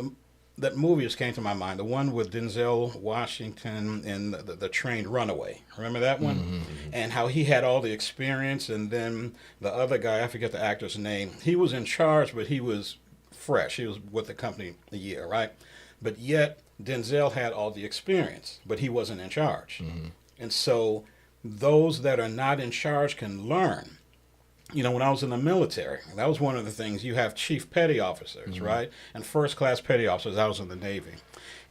that movie just came to my mind, the one with Denzel Washington and the trained runaway. Remember that one? And how he had all the experience, and then the other guy, I forget the actor's name, he was in charge, but he was fresh. He was with the company a year, right? But yet Denzel had all the experience, but he wasn't in charge. And so those that are not in charge can learn. You know, when I was in the military, that was one of the things. You have chief petty officers, right? And first class petty officers. I was in the Navy.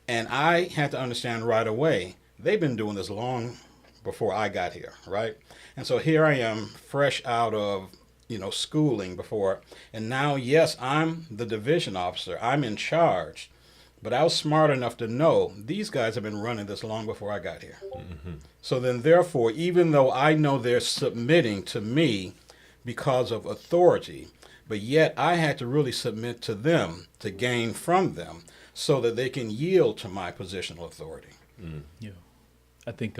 And I had to understand right away, they've been doing this long before I got here, right? And so here I am, fresh out of, you know, schooling before. And now, yes, I'm the division officer. I'm in charge. But I was smart enough to know these guys have been running this long before I got here. So then, therefore, even though I know they're submitting to me because of authority, but yet I had to really submit to them to gain from them so that they can yield to my positional authority. Yeah, I think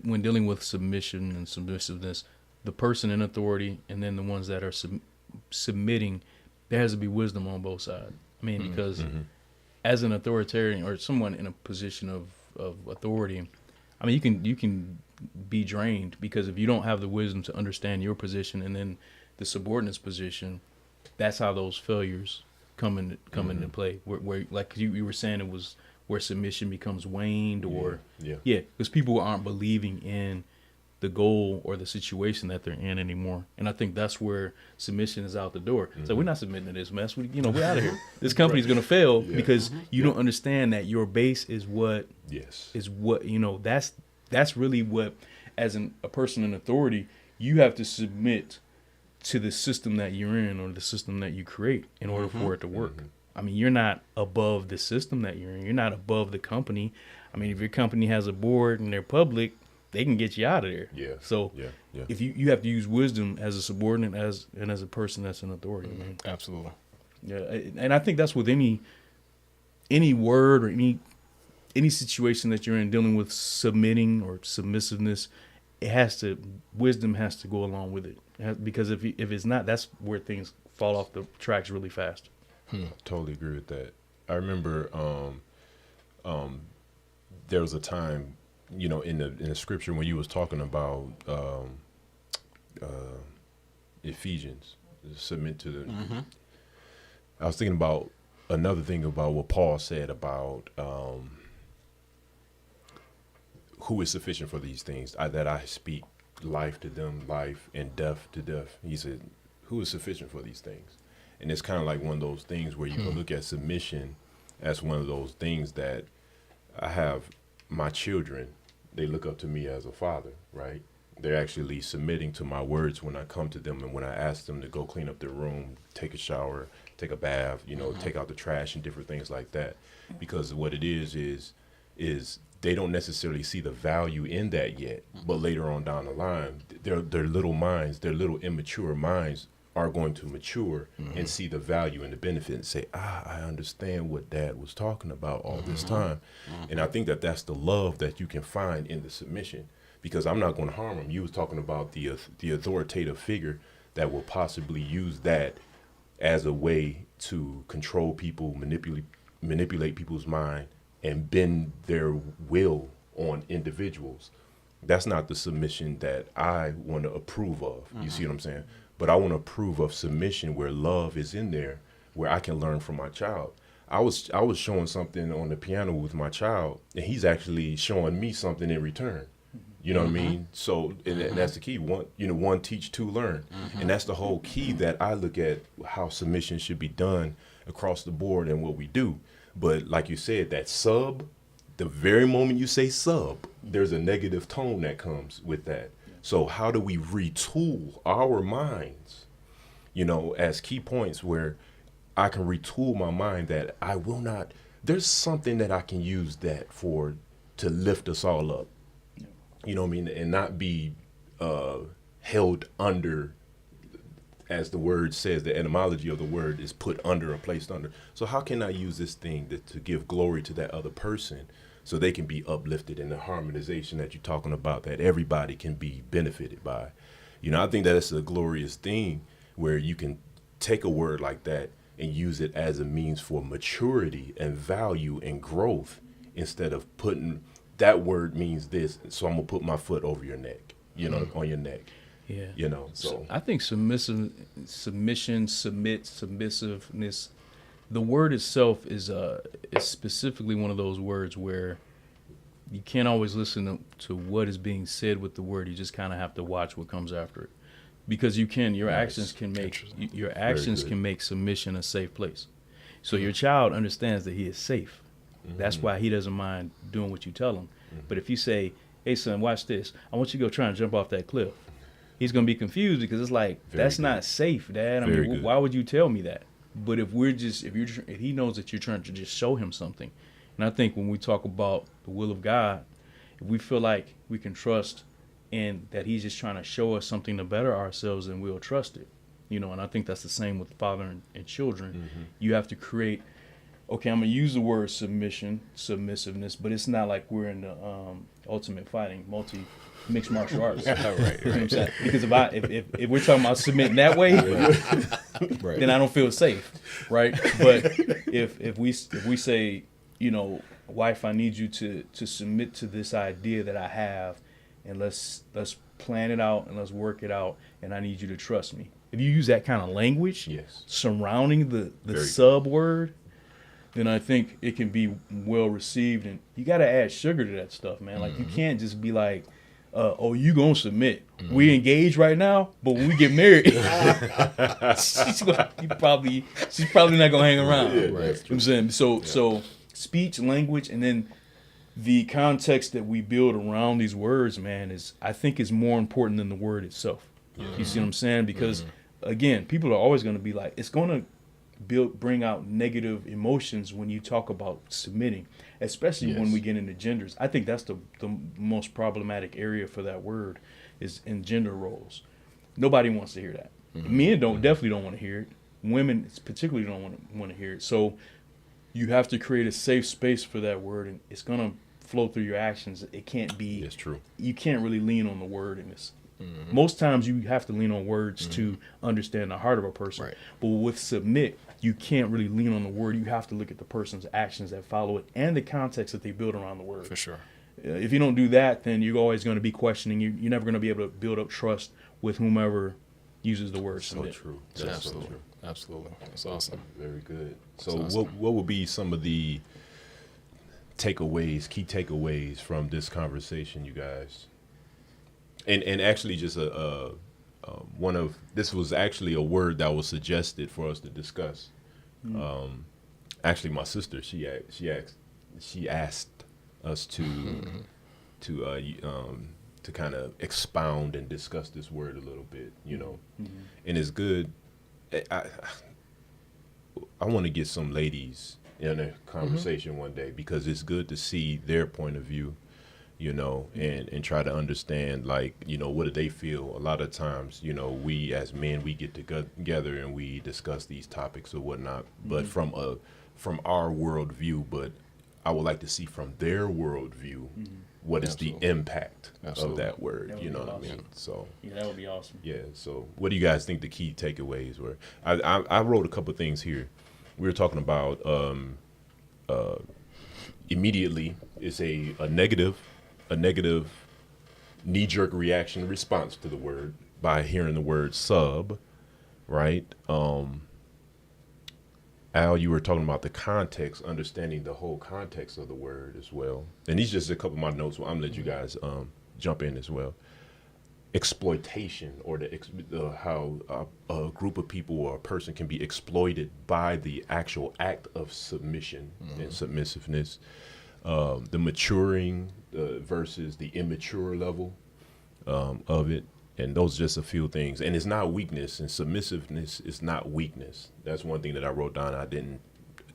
when dealing with submission and submissiveness, the person in authority and then the ones that are submitting, there has to be wisdom on both sides. I mean, because as an authoritarian or someone in a position of authority, I mean, you can be drained, because if you don't have the wisdom to understand your position and then the subordinate's position, that's how those failures come into play. Where like you were saying, it was where submission becomes waned, or because people aren't believing in the goal or the situation that they're in anymore. And I think that's where submission is out the door. So we're not submitting to this mess. We're out of here. This company's going to fail because you don't understand that your base is what that's really what, as a person in authority, you have to submit to the system that you're in or the system that you create in order for it to work. I mean, you're not above the system that you're in. You're not above the company. I mean, if your company has a board and they're public, they can get you out of there. Yeah. So if you have to use wisdom as a subordinate as a person that's in authority. Man. Absolutely. Yeah, and I think that's with any word or any situation that you're in dealing with submitting or submissiveness. Wisdom has to go along with it, because if it's not, that's where things fall off the tracks really fast. Totally agree with that. I remember there was a time, you know, in the scripture when you was talking about Ephesians, submit to the. I was thinking about another thing about what Paul said about who is sufficient for these things. That I speak life to them, life, and death to death. He said, who is sufficient for these things? And it's kind of like one of those things where you can look at submission as one of those things that I have my children. They look up to me as a father, right? They're actually submitting to my words when I come to them and when I ask them to go clean up their room, take a shower, take a bath, you know, take out the trash and different things like that. Because what it is they don't necessarily see the value in that yet, but later on down the line, their little minds, their little immature minds are going to mature and see the value and the benefit and say, I understand what Dad was talking about all this time. And I think that that's the love that you can find in the submission, because I'm not going to harm him. You was talking about the authoritative figure that will possibly use that as a way to control people, manipulate people's mind, and bend their will on individuals. That's not the submission that I want to approve of. You see what I'm saying? But I want to approve of submission where love is in there, where I can learn from my child. I was showing something on the piano with my child, and he's actually showing me something in return. You know what I mean? So, and that's the key. One teach, two learn. And that's the whole key that I look at how submission should be done across the board and what we do. But like you said, that sub, the very moment you say sub, there's a negative tone that comes with that. So how do we retool our minds, as key points where I can retool my mind that I will not, there's something that I can use that for to lift us all up. You know what I mean? And not be held under, as the word says, the etymology of the word is put under or placed under. So how can I use this thing to give glory to that other person so they can be uplifted in the harmonization that you're talking about, that everybody can be benefited by? I think that it's a glorious thing where you can take a word like that and use it as a means for maturity and value and growth, instead of putting that word means this, so I'm gonna put my foot over your neck, on your neck. Yeah. So I think submissiveness, the word itself is specifically one of those words where you can't always listen to what is being said with the word. You just kind of have to watch what comes after it, because your actions can make submission a safe place. So your child understands that he is safe. That's why he doesn't mind doing what you tell him. But if you say, "Hey son, watch this. I want you to go try and jump off that cliff," he's going to be confused, because it's like, that's not safe, Dad. I mean, why would you tell me that? But if he knows that you're trying to just show him something. And I think when we talk about the will of God, if we feel like we can trust and that he's just trying to show us something to better ourselves, then we'll trust it. And I think that's the same with father and children. You have to create, okay, I'm going to use the word submissiveness, but it's not like we're in the ultimate fighting, mixed martial arts. Right. You know what I'm saying? Because if we're talking about submitting that way, Right. then I don't feel safe, right? But if we say, wife, I need you to submit to this idea that I have, and let's plan it out and let's work it out, and I need you to trust me. If you use that kind of language surrounding the sub word, then I think it can be well received. And you got to add sugar to that stuff, man. Like, you can't just be like, you gonna submit. We engaged right now, but when we get married, she's probably not gonna hang around. Right. You know what I'm saying? So speech, language, and then the context that we build around these words, man, I think is more important than the word itself. You see what I'm saying? Because again, people are always gonna be like, it's gonna bring out negative emotions when you talk about submitting, especially when we get into genders. I think that's the most problematic area for that word, is in gender roles. Nobody wants to hear that. Men definitely don't want to hear it. Women particularly don't want to hear it. So you have to create a safe space for that word, and it's gonna flow through your actions. It can't be. That's true. You can't really lean on the word in this. Most times you have to lean on words to understand the heart of a person. Right. But with submit, you can't really lean on the word. You have to look at the person's actions that follow it and the context that they build around the word. For sure. If you don't do that, then you're always going to be questioning. You're never going to be able to build up trust with whomever uses the word So submit. true. Absolutely. So true. Absolutely. That's awesome. Very good. That's So awesome. what would be some of the key takeaways from this conversation, you guys? And actually just this was actually a word that was suggested for us to discuss. Actually, my sister, she asked us to kind of expound and discuss this word a little bit, and it's good. I want to get some ladies in a conversation one day, because it's good to see their point of view, and try to understand, like, what do they feel? A lot of times, we as men, we get together and we discuss these topics or whatnot, but from our worldview, but I would like to see from their worldview, what is the impact of that word, That would you know be what I awesome. mean? So, Yeah, that would be awesome. yeah. So what do you guys think the key takeaways were? I wrote a couple of things here. We were talking about immediately is a negative knee-jerk reaction response to the word by hearing the word sub, right? Al, you were talking about the context, understanding the whole context of the word as well. And these just a couple of my notes. I'm gonna let you guys jump in as well. Exploitation, or how a group of people or a person can be exploited by the actual act of submission and submissiveness. The maturing versus the immature level of it. And those are just a few things. And it's not weakness, and submissiveness is not weakness. That's one thing that I wrote down I didn't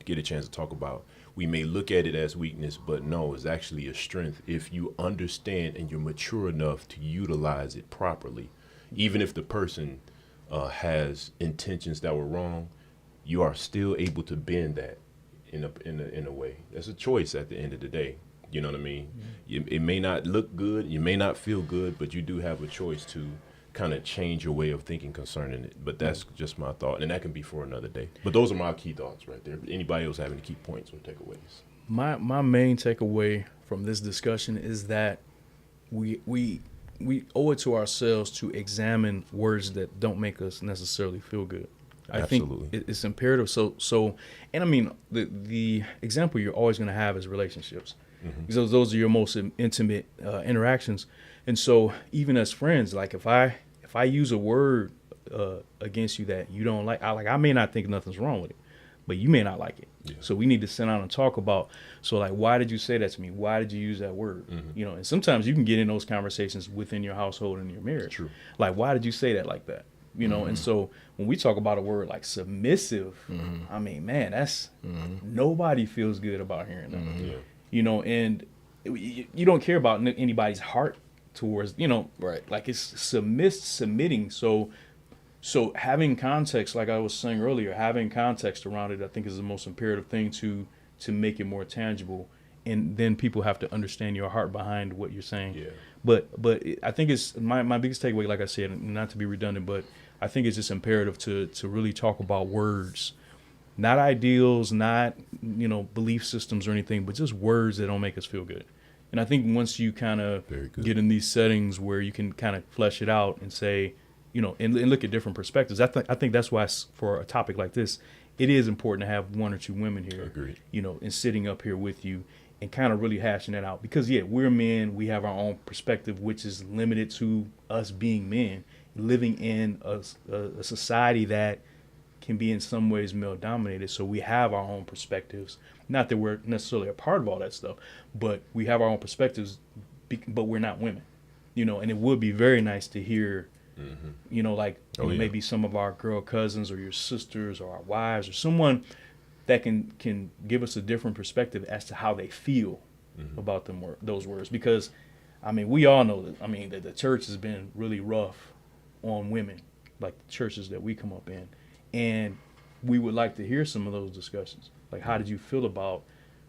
get a chance to talk about. We may look at it as weakness, but no, it's actually a strength if you understand and you're mature enough to utilize it properly. Even if the person has intentions that were wrong, you are still able to bend that in a way. That's a choice at the end of the day. You know what I mean? It may not look good, you may not feel good, but you do have a choice to kind of change your way of thinking concerning it. But that's just my thought, and that can be for another day. But those are my key thoughts right there. Anybody else have any key points or takeaways? My main takeaway from this discussion is that we owe it to ourselves to examine words that don't make us necessarily feel good. I Absolutely. think it's imperative. So, and I mean, the example you're always going to have is relationships. Because those are your most intimate interactions. And so even as friends, like if I use a word against you that you don't like, I may not think nothing's wrong with it, but you may not like it. Yeah. So we need to sit down and talk about, so like, why did you say that to me? Why did you use that word? And sometimes you can get in those conversations within your household and your marriage. True. Like, why did you say that like that? And so when we talk about a word like submissive, I mean, man, that's nobody feels good about hearing that. Yeah. And you don't care about anybody's heart towards, right? Like it's submitting. So having context, like I was saying earlier, having context around it, I think is the most imperative thing to make it more tangible. And then people have to understand your heart behind what you're saying. Yeah. But I think it's my biggest takeaway, like I said, not to be redundant, but I think it's just imperative to really talk about words. Not ideals, not, belief systems or anything, but just words that don't make us feel good. And I think once you kind of get in these settings where you can kind of flesh it out and say, and look at different perspectives, I think that's why for a topic like this, it is important to have one or two women here, Agreed. And sitting up here with you and kind of really hashing it out. Because, we're men, we have our own perspective, which is limited to us being men, living in a society that can be in some ways male dominated. So we have our own perspectives. Not that we're necessarily a part of all that stuff, but we have our own perspectives, but we're not women, and it would be very nice to hear, maybe some of our girl cousins or your sisters or our wives or someone that can give us a different perspective as to how they feel about those words. Because, I mean, we all know that the church has been really rough on women, like the churches that we come up in. And we would like to hear some of those discussions. Like, how did you feel about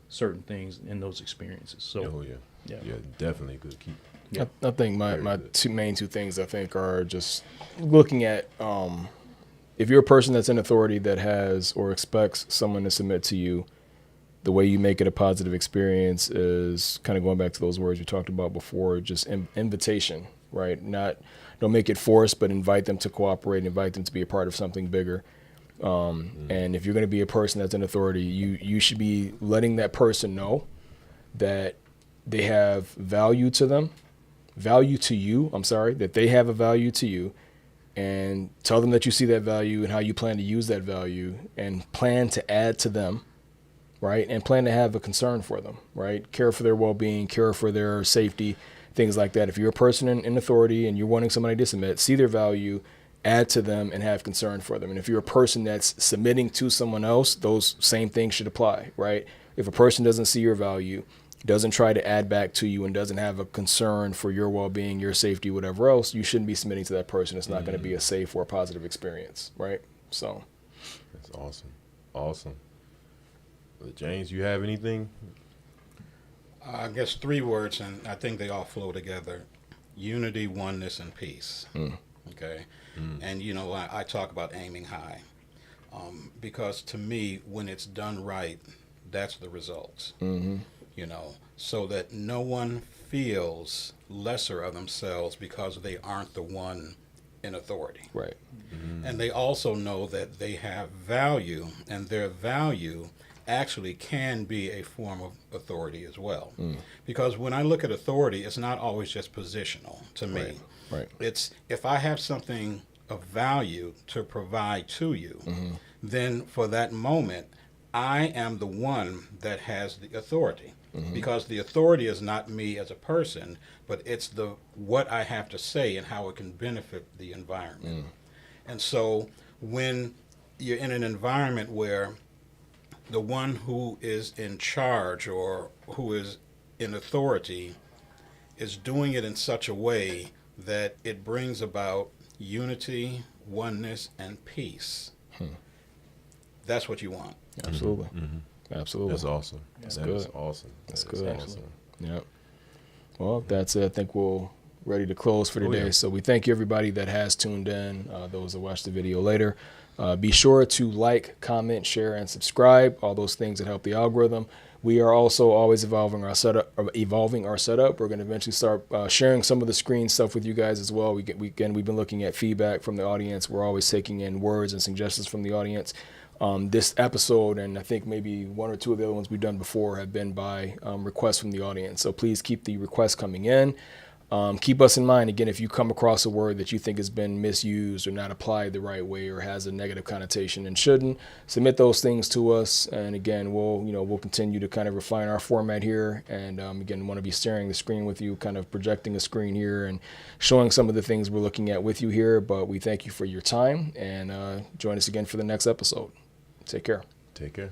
certain things in those experiences? So, yeah, definitely a good key. Yeah. I think my main two things I think are just looking at if you're a person that's in authority that has or expects someone to submit to you, the way you make it a positive experience is kind of going back to those words you talked about before, just invitation, right? Don't make it forced, but invite them to cooperate, invite them to be a part of something bigger. And if you're going to be a person that's in authority, you should be letting that person know that they have value to you, that they have a value to you, and tell them that you see that value and how you plan to use that value and plan to add to them, right? And plan to have a concern for them, right? Care for their well-being, care for their safety, things like that. If you're a person in authority and you're wanting somebody to submit, see their value, add to them, and have concern for them. And if you're a person that's submitting to someone else, those same things should apply, right? If a person doesn't see your value, doesn't try to add back to you and doesn't have a concern for your well-being, your safety, whatever else, you shouldn't be submitting to that person. It's not going to be a safe or a positive experience, right? So That's awesome. Awesome. James, you have anything? I guess 3 words, and I think they all flow together: unity, oneness, and peace. Okay, and you know, I talk about aiming high, because to me, when it's done right, that's the results. You know, so that no one feels lesser of themselves because they aren't the one in authority. right. And they also know that they have value, and their value actually can be a form of authority as well. Because when I look at authority, it's not always just positional to me. Right. It's if I have something of value to provide to you, then for that moment, I am the one that has the authority. Because the authority is not me as a person, but it's the what I have to say and how it can benefit the environment. And so when you're in an environment where the one who is in charge or who is in authority is doing it in such a way that it brings about unity, oneness, and peace, that's what you want. Absolutely. Absolutely. That's awesome. That's That good. is awesome. That's That is good. awesome. Yep. Well, that's it. I think we're ready to close for today. yeah. So we thank you, everybody that has tuned in, those that watch the video later. Be sure to like, comment, share, and subscribe, all those things that help the algorithm. We are also always evolving our setup. We're going to eventually start sharing some of the screen stuff with you guys as well. We've been looking at feedback from the audience. We're always taking in words and suggestions from the audience. This episode, and I think maybe 1 or 2 of the other ones we've done before, have been by requests from the audience. So please keep the requests coming in. Keep us in mind, again, if you come across a word that you think has been misused or not applied the right way or has a negative connotation and shouldn't, submit those things to us. And again, we'll continue to kind of refine our format here. And again, want to be sharing the screen with you, kind of projecting a screen here and showing some of the things we're looking at with you here. But we thank you for your time, and join us again for the next episode. Take care. Take care.